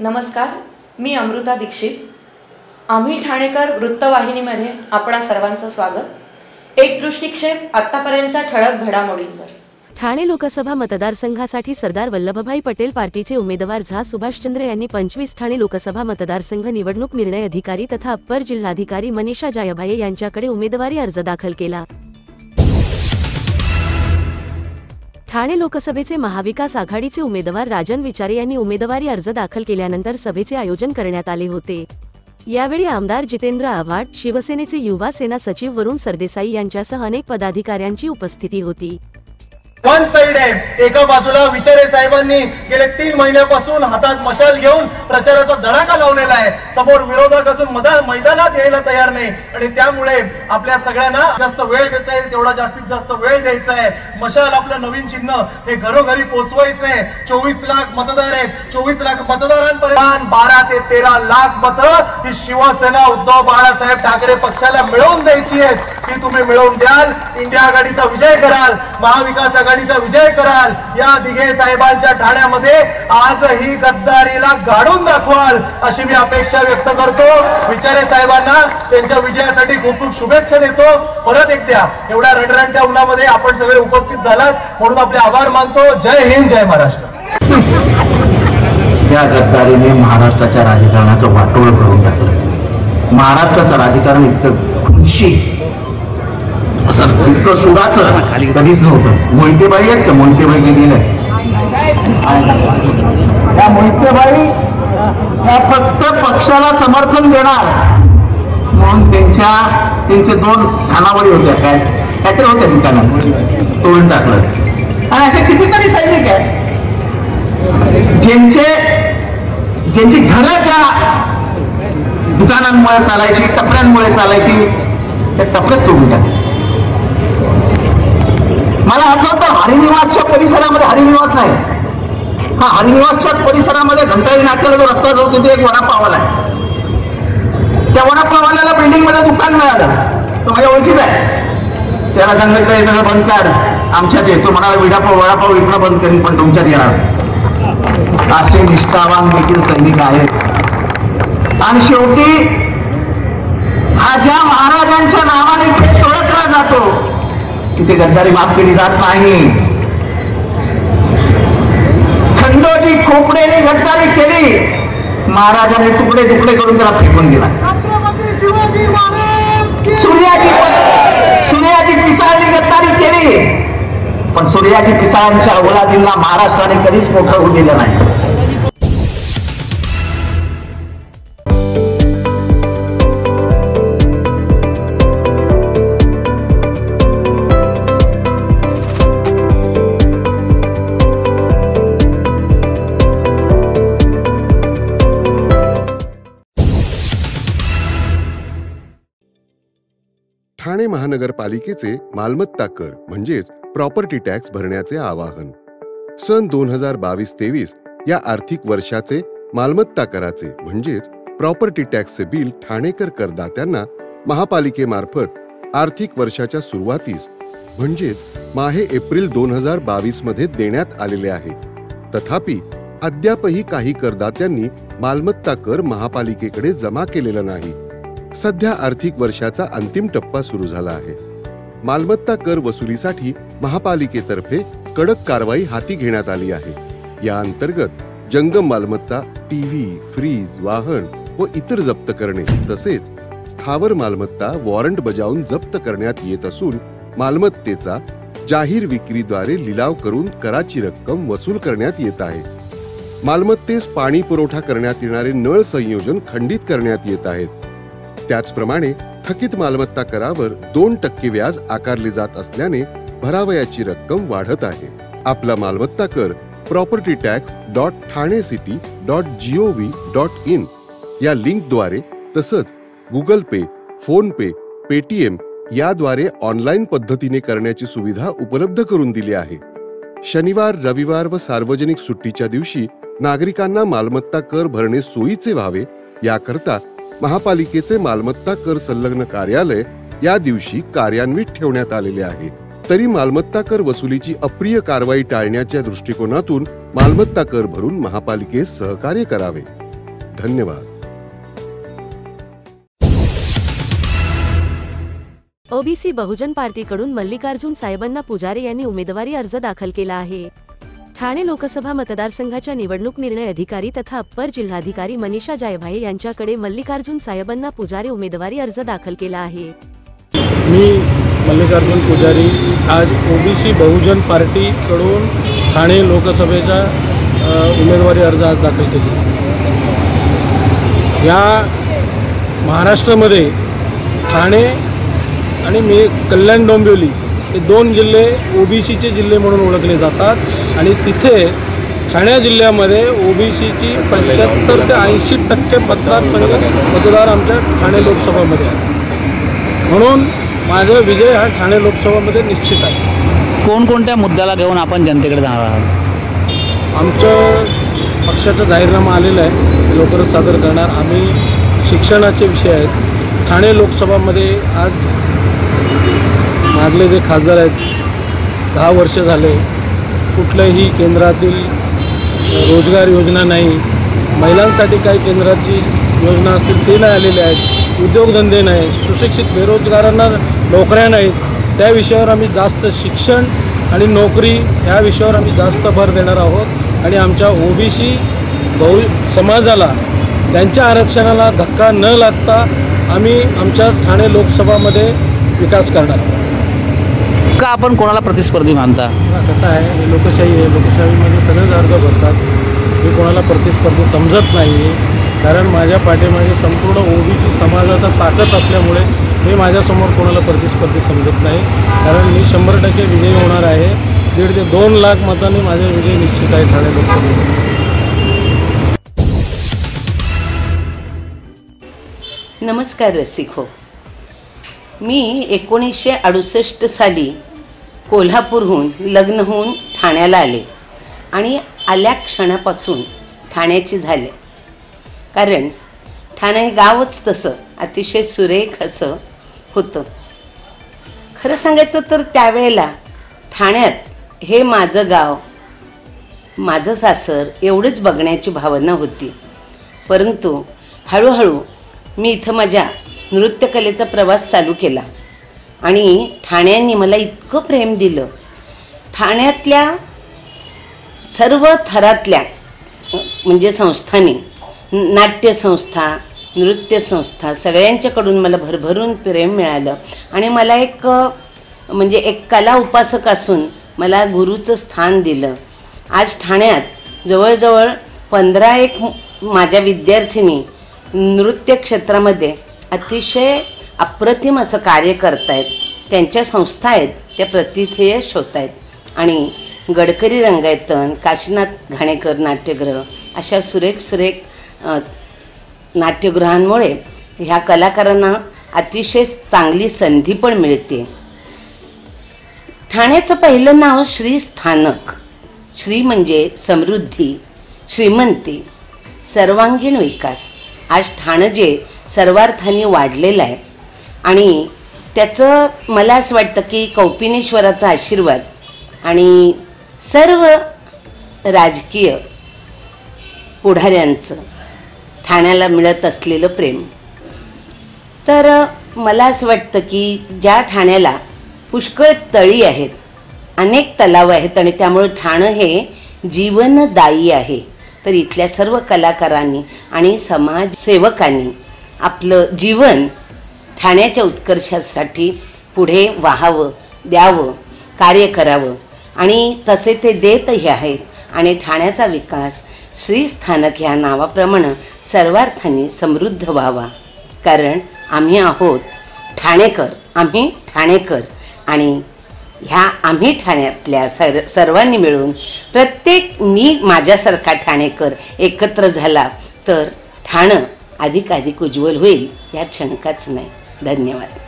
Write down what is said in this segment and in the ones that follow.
नमस्कार, मी अमृता दीक्षित. आम्ही ठाणेकर वृत्तवाहिनीमध्ये आपणा सर्वांचं स्वागत. एक दृष्टिक्षेप आतापर्यंतच्या ठळक घडामोडींवर. ठाणे लोकसभा मतदारसंघासाठी सरदार वल्लभभाई पटेल पार्टीचे उमेदवार झा सुभाषचंद्र यांनी 25 ठाणे लोकसभा मतदारसंघ निवडणूक निर्णय अधिकारी तथा अप्पर जिल्हाधिकारी मनीषा जायभाये यांच्याकडे उमेदवारी अर्ज दाखल केला. ठाणे लोकसभेचे महाविकास आघाडीचे उमेदवार राजन विचारे यांनी उमेदवारी अर्ज दाखल केल्यानंतर सभेचे आयोजन करण्यात आले होते. यावेळी आमदार जितेंद्र आव्हाड, शिवसेनेचे युवा सेना सचिव वरुण सरदेसाई यांच्यासह अनेक पदाधिकाऱ्यांची उपस्थिती होती. वन साइड आहे. एका बाजूला विचारे साहेबांनी गेले 3 महिन्यापासून हातात मशाल घेऊन प्रचाराचा धडाका लावलेला आहे. समोर विरोधक अजून मैदानात यायला तयार नाही आणि त्यामुळे आपल्या सगळ्यांना जास्त वेळ देता येईल तेवढा जास्तीत जास्त वेळ द्यायचा आहे. मशाल आपलं नवीन चिन्ह हे घरोघरी पोहोचवायचंय. 24 लाख मतदार आहेत. 24 लाख मतदारांपर्यंत 12 ते 13 लाख मतं ही शिवसेना उद्धव बाळासाहेब ठाकरे पक्षाला मिळवून द्यायची आहेत. ती तुम्ही मिळवून द्याल. इंडिया आघाडीचा विजय कराल, महाविकास आघाडीचा विजय कराल. या दिघे साहेबांच्या ठाण्यामध्ये आजही गद्दारीला गाडून दाखवाल अशी मी अपेक्षा व्यक्त करतो. विचारे साहेबांना त्यांच्या विजयासाठी खूप खूप शुभेच्छा देतो. परत एकदा एवढ्या रणरणत्या उन्हामध्ये आपण सगळे उपस्थित झालात म्हणून आपले आभार मानतो. जय हिंद, जय महाराष्ट्र. त्या गद्दारीने महाराष्ट्राच्या राजकारणाचं वाटोळ करून टाकलं. महाराष्ट्राचं राजकारण इतकं खुशी इतकं सुडाचं कधीच नव्हतं. मोहितेबाई आहेत का? मोहितेबाई गेलेल्या त्या मोहितेबाई त्या फक्त पक्षाला समर्थन देणार म्हणून त्यांचे 2 खानावळी होत्या. काय काहीतरी होत्या ठिकाणात तोडून टाकलं. आणि असे कितीतरी सैनिक आहेत ज्यांची घरं ज्या दुकानांमुळे चालायची, टपऱ्यांमुळे चालायची, त्या टपऱ्याच तोडून टाकले. मला आठवतं हरिनिवासच्या परिसरामध्ये, हरिनिवास नाही हा, हरिनिवासच्या परिसरामध्ये घंटाळी नाक्याला जो रस्ता जातो तिथे एक वडापाववाला आहे. त्या वडापाववाल्याला बिल्डिंग मध्ये दुकान मिळालं. तो माझ्या ओळखीचा आहे. त्याला सांगितलं हे सगळं बंद कर, आमच्यात येतो. म्हणाला वडापाव विकणं बंद करीन पण तुमच्यात येणार. असे निष्ठावान देखील सैनिक आहेत. आणि शेवटी हा ज्या महाराजांच्या नावाने खेळ ओळखला जातो तिथे गद्दारी माफ केली जात नाही. खंडोजी खोपडेने गद्दारी केली. महाराजांनी तुकडे तुकडे करून त्याला फेकून दिला. सूर्याजी पिसाळांनी गद्दारी केली पण सूर्याजी पिसाळांच्या औलादींना महाराष्ट्राने कधीच मोठं होऊ दिलं नाही. ठाणे महानगरपालिकेचे मालमत्ता कर म्हणजेच प्रॉपर्टी टॅक्स भरण्याचे आवाहन. सन 2022-23 या आर्थिक वर्षाचे मालमत्ता कराचे म्हणजेच प्रॉपर्टी टॅक्सचे बिल ठाणेकर करदात्यांना महापालिकेमार्फत आर्थिक वर्षाच्या सुरुवातीस म्हणजेच माहे एप्रिल 2022 मध्ये देण्यात आलेले आहे. तथापि अद्यापही काही करदात्यांनी मालमत्ता कर महापालिकेकडे जमा केलेला नाही. सध्या आर्थिक वर्षाचा अंतिम टप्पा सुरू झाला आहे. मालमत्ता कर वसुलीसाठी महापालिकेतर्फे कडक कारवाई हाती घेण्यात आली आहे. या अंतर्गत जंगम मालमत्ता, टीव्ही, फ्रीज, वाहन व इतर जप्त करणे तसेच स्थावर मालमत्ता वॉरंट बजावून जप्त करण्यात येत असून मालमत्तेचा जाहीर विक्रीद्वारे लिलाव करून कराची रक्कम वसूल करण्यात येत आहे. मालमत्तेस पाणी पुरवठा करण्यात येणारे नळ संयोजन खंडित करण्यात येत आहेत. त्याचप्रमाणे थकीत मालमत्ता करावर 2% व्याज आकारले जात असल्याने भरावयाची रक्कम वाढत आहे. आपला मालमत्ता कर propertytax.thanecity.gov.in या लिंकद्वारे तसंच गुगल पे, फोन पे, पेटीएम याद्वारे ऑनलाईन पद्धतीने करण्याची सुविधा उपलब्ध करून दिली आहे. शनिवार, रविवार व सार्वजनिक सुट्टीच्या दिवशी नागरिकांना मालमत्ता कर भरणे सोयीचे व्हावे याकरता महापालिकेचे मालमत्ता कर संलग्न कार्यालय या दिवशी कार्यान्वित ठेवण्यात आलेले आहे. तरी मालमत्ता कर वसुलीची अप्रिय कारवाई टाळण्याच्या दृष्टिकोनातून मालमत्ता कर भरून महापालिकेस सहकार्य करावे. धन्यवाद. ओबीसी बहुजन पार्टीकडून मल्लिकार्जुन साहेबांना पुजारी यांनी उमेदवारी अर्ज दाखल केला आहे. ठाणे लोकसभा मतदारसंघाच्या निवडणूक निर्णय अधिकारी तथा अप्पर जिल्हाधिकारी मनीषा जायभाये यांच्याकडे मल्लिकार्जुन साहेबांना पुजारी उमेदवारी अर्ज दाखल केला आहे. मी मल्लिकार्जुन पुजारी आज ओबीसी बहुजन पार्टीकडून ठाणे लोकसभेचा उमेदवारी अर्ज आज दाखल केला. या महाराष्ट्रामध्ये ठाणे आणि कल्याण डोंबिवली हे 2 जिल्हे ओबीसीचे जिल्हे म्हणून ओळखले जातात आणि तिथे ठाणे जिल्ह्यामध्ये ओबीसीची 75 ते 80% मतदार आमच्या ठाणे लोकसभामध्ये आहे. म्हणून माझा विजय हा ठाणे लोकसभामध्ये निश्चित आहे. कोणकोणत्या मुद्द्याला घेऊन आपण जनतेकडे जाणार आहात? आमचं पक्षाचा जाहीरनामा आलेला आहे, लवकरच सादर करणार. आम्ही शिक्षणाचे विषय आहेत. ठाणे लोकसभामध्ये आज मागले जे खासदार आहेत 10 वर्ष झाले कुठल्याही केंद्रातील रोजगार योजना नाही, महिलांसाठी काही केंद्राची योजना असतील ते नाही आलेल्या आहेत, उद्योगधंदे नाही, सुशिक्षित बेरोजगारांना नोकऱ्या नाहीत. त्या विषयावर आम्ही जास्त शिक्षण आणि नोकरी या विषयावर आम्ही जास्त भर देणार आहोत आणि आमच्या ओबीसी समाजाला त्यांच्या आरक्षणाला धक्का न लागता आम्ही आमच्या ठाणे लोकसभामध्ये विकास करणार. का आपण कोणाला प्रतिस्पर्धी मानता? कसं आहे, हे लोकशाही आहे. लोकशाहीमध्ये सगळेच अर्ज भरतात. मी कोणाला प्रतिस्पर्धी समजत नाही, कारण माझ्या पाठीमागे संपूर्ण ओबीसी समाजाचा ताकद असल्यामुळे मी माझ्यासमोर कोणाला प्रतिस्पर्धी समजत नाही. कारण मी 100% विजयी होणार आहे. 1.5 ते 2 लाख मतांनी माझा विजय निश्चित आहे ठाणे लोकसभेत. नमस्कार रसिको. मी 1968 साली कोल्हापूरहून लग्न होऊन ठाण्याला आले आणि आल्या क्षणापासून ठाण्याची झाले. कारण ठाणे हे गावच तसं अतिशय सुरेख असं होतं. खरं सांगायचं तर त्यावेळेला ठाण्यात हे माझं गाव, माझं सासर एवढंच बघण्याची भावना होती. परंतु हळूहळू मी इथं माझ्या नृत्यकलेचा प्रवास चालू केला आणि ठाण्याने मला इतकं प्रेम दिलं. ठाण्यातल्या सर्व थरातल्या म्हणजे संस्थांनी, नाट्यसंस्था, नृत्यसंस्था सगळ्यांच्याकडून मला भरभरून प्रेम मिळालं आणि मला एक कला उपासक असून मला गुरुचं स्थान दिलं. आज ठाण्यात जवळजवळ 15 माझ्या विद्यार्थिनी नृत्य क्षेत्रामध्ये अतिशय अप्रतिम असं कार्य करत आहेत. त्यांच्या संस्था आहेत त्या प्रतिथेय शोधत आहेत आणि गडकरी रंगायतन, काशीनाथ घाणेकर नाट्यगृह अशा सुरेख नाट्यगृहांमुळे ह्या कलाकारांना अतिशय चांगली संधी पण मिळते. ठाण्याचं पहिलं नाव श्री स्थानक. श्री म्हणजे समृद्धी, श्रीमंती, सर्वांगीण विकास. आज ठाणं जे सर्वार्थाने वाढलेलं आहे आणि त्याचं मला असं वाटतं की कौपिनेश्वराचा आशीर्वाद आणि सर्व राजकीय पुढाऱ्यांचं ठाण्याला मिळत असलेलं प्रेम. तर मला असं वाटतं की ज्या ठाण्याला पुष्कळ तळी आहेत, अनेक तलाव आहेत आणि त्यामुळे ठाणं हे जीवनदायी आहे. तर इथल्या सर्व कलाकारांनी आणि समाजसेवकांनी आपलं जीवन ठाण्याच्या उत्कर्षासाठी पुढे वाहावं, द्यावं, कार्य करावं आणि तसे ते देतही आहेत. आणि ठाण्याचा विकास श्रीस्थानक ह्या नावाप्रमाणे सर्वार्थाने समृद्ध व्हावा. कारण आम्ही आहोत ठाणेकर, आम्ही ठाणेकर आणि ह्या आम्ही ठाण्यातल्या सर्वांनी मिळून प्रत्येक मी माझ्यासारखा ठाणेकर एकत्र झाला तर ठाणं अधिकाधिक उज्ज्वल होईल यात शंकाच नाही. धन्यवाद.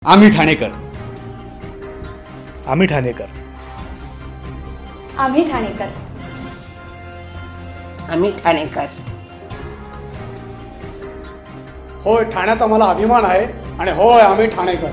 आम्ही ठाणेकर. आम्ही ठाणेकर. आम्ही ठाणेकर. आम्ही ठाणेकर. होय, ठाण्यात आम्हाला अभिमान आहे आणि होय आम्ही ठाणेकर.